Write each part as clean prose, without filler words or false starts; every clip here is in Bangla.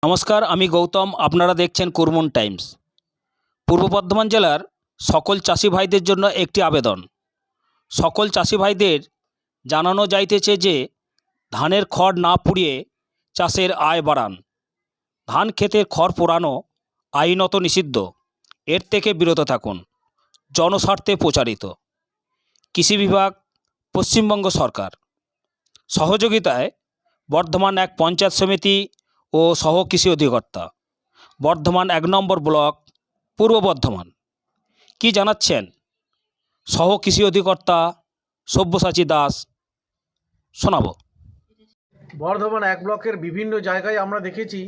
নমস্কার, আমি গৌতম। আপনারা দেখছেন কুরমুন টাইমস। পূর্ব বর্ধমান জেলার সকল চাষি ভাইদের জন্য একটি আবেদন। সকল চাষি ভাইদের জানানো যাইতেছে যে ধানের খড় না পুড়িয়ে চাষের আয় বাড়ান। ধান ক্ষেতের খড় পোড়ানো আইনত নিষিদ্ধ, এর থেকে বিরত থাকুন। জনস্বার্থে প্রচারিত। কৃষি বিভাগ, পশ্চিমবঙ্গ সরকার। সহযোগিতায় বর্ধমান ১ পঞ্চায়েত সমিতি ও সহ কৃষি অধিকর্তা, বর্ধমান ১ নম্বর ব্লক, পূর্ব বর্ধমান। কি জানাচ্ছেন সহ কৃষি অধিকর্তা সব্যসাচী দাস? শোনাবো। বর্ধমান ১ ব্লকের বিভিন্ন জায়গায় আমরা দেখেছি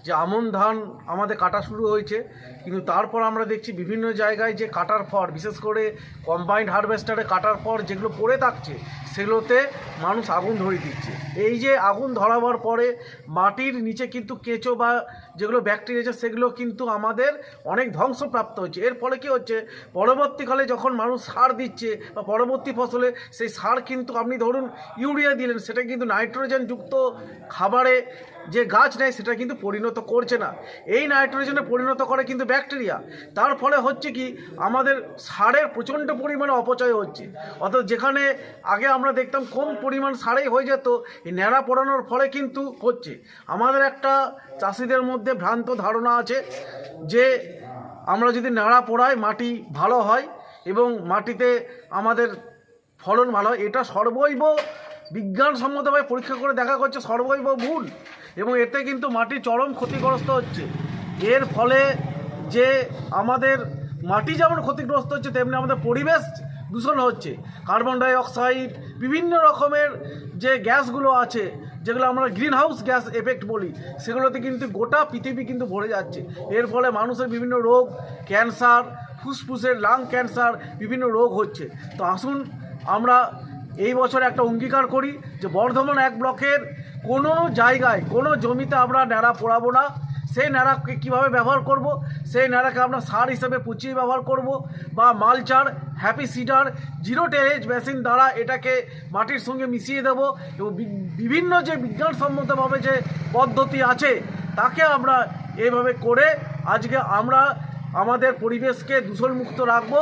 যে আমন ধান আমাদের কাটা শুরু হয়েছে, কিন্তু তারপর আমরা দেখছি বিভিন্ন জায়গায় যে কাটার পর, বিশেষ করে কম্বাইন্ড হারভেস্টারে কাটার পর যেগুলো পড়ে থাকছে সেগুলোতে মানুষ আগুন ধরিয়ে দিচ্ছে। এই যে আগুন ধরাবার পরে মাটির নিচে কিন্তু কেঁচো বা যেগুলো ব্যাকটেরিয়া আছে সেগুলো কিন্তু আমাদের অনেক ধ্বংসপ্রাপ্ত হচ্ছে। এর ফলে কী হচ্ছে, পরবর্তীকালে যখন মানুষ সার দিচ্ছে বা পরবর্তী ফসলে সেই সার কিন্তু আপনি ধরুন ইউরিয়া দিলেন, সেটা কিন্তু নাইট্রোজেন যুক্ত খাবারে যে গাছ নেয় সেটা কিন্তু পরিণত করছে না। এই নাইট্রোজেনে পরিণত করে কিন্তু ব্যাকটেরিয়া। তার ফলে হচ্ছে কি, আমাদের সারের প্রচণ্ড পরিমাণে অপচয় হচ্ছে। অর্থাৎ যেখানে আগে আমরা দেখতাম কম পরিমাণ সারেই হয়ে যেত, এই ন্যাড়া পোড়ানোর ফলে কিন্তু হচ্ছে। আমাদের একটা চাষিদের মধ্যে ভ্রান্ত ধারণা আছে যে আমরা যদি ন্যাড়া পোড়াই মাটি ভালো হয় এবং মাটিতে আমাদের ফলন ভালো হয়। এটা সর্বৈব বিজ্ঞানসম্মতভাবে পরীক্ষা করে দেখা করছে সর্বৈব ভুল, এবং এতে কিন্তু মাটি চরম ক্ষতিগ্রস্ত হচ্ছে। এর ফলে যে আমাদের মাটি যেমন ক্ষতিগ্রস্ত হচ্ছে, তেমনি আমাদের পরিবেশ দূষণ হচ্ছে। কার্বন ডাই অক্সাইড, বিভিন্ন রকমের যে গ্যাসগুলো আছে, যেগুলো আমরা গ্রিন হাউস গ্যাস এফেক্ট বলি, সেগুলোতে কিন্তু গোটা পৃথিবী কিন্তু ভরে যাচ্ছে। এর ফলে মানুষের বিভিন্ন রোগ, ক্যান্সার, ফুসফুসের লাং ক্যান্সার, বিভিন্ন রোগ হচ্ছে। তো আসুন আমরা এই বছর একটা অঙ্গীকার করি যে বর্ধমান ১ ব্লকের কোনো জায়গায় কোনো জমিতে আমরা ন্যাড়া পোড়াবো না। সেই ন্যাড়াকে কীভাবে ব্যবহার করব, সেই ন্যাড়াকে আমরা সার হিসেবে পচিয়ে ব্যবহার করব, বা mulcher, happy cedar, zero টেরেজ machine দ্বারা এটাকে মাটির সঙ্গে মিশিয়ে দেব। এবং বিভিন্ন যে বিজ্ঞানসম্মতভাবে যে পদ্ধতি আছে তাকে আমরা এইভাবে করে আজকে আমরা আমাদের পরিবেশকে দূষণমুক্ত রাখব।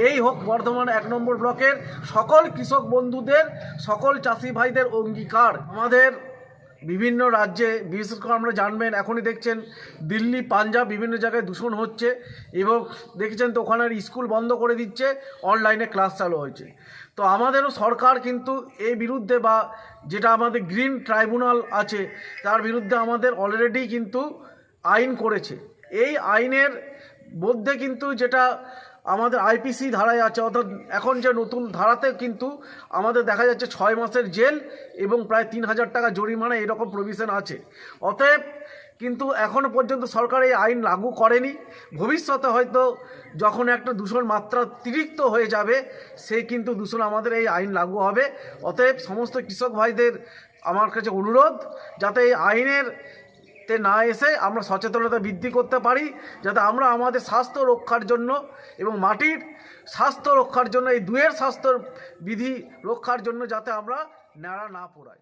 এই হোক বর্ধমান ১ নম্বর ব্লকের সকল কৃষক বন্ধুদের, সকল চাষি ভাইদের অঙ্গীকার। আমাদের বিভিন্ন রাজ্যে, বিশেষ করে আমরা জানবেন এখনই দেখছেন দিল্লি, পাঞ্জাব, বিভিন্ন জায়গায় দূষণ হচ্ছে, এবং দেখেছেন তো ওখানের স্কুল বন্ধ করে দিচ্ছে, অনলাইনে ক্লাস চালু হয়েছে। তো আমাদেরও সরকার কিন্তু এই বিরুদ্ধে, বা যেটা আমাদের গ্রিন ট্রাইব্যুনাল আছে তার বিরুদ্ধে আমাদের অলরেডি কিন্তু আইন করেছে। এই আইনের মধ্যে কিন্তু যেটা আমাদের আইপিসি ধারায় আছে, অর্থাৎ এখন যে নতুন ধারাতে কিন্তু আমাদের দেখা যাচ্ছে ৬ মাসের জেল এবং প্রায় ৩,০০০ টাকা জরিমানা, এরকম প্রভিশন আছে। অতএব কিন্তু এখনও পর্যন্ত সরকার এই আইন লাগু করেনি। ভবিষ্যতে হয়তো যখন একটা দূষণ মাত্রা অতিরিক্ত হয়ে যাবে, সেই কিন্তু দূষণ আমাদের এই আইন লাগু হবে। অতএব সমস্ত কৃষক ভাইদের আমার কাছে অনুরোধ, যাতে এই আইনের না এসে আমরা সচেতনতা বৃদ্ধি করতে পারি, যাতে আমরা আমাদের স্বাস্থ্য রক্ষার জন্য এবং মাটির স্বাস্থ্য রক্ষার জন্য, এই দুয়ের স্বাস্থ্য বিধি রক্ষার জন্য যাতে আমরা ন্যাড়া না পোড়াই।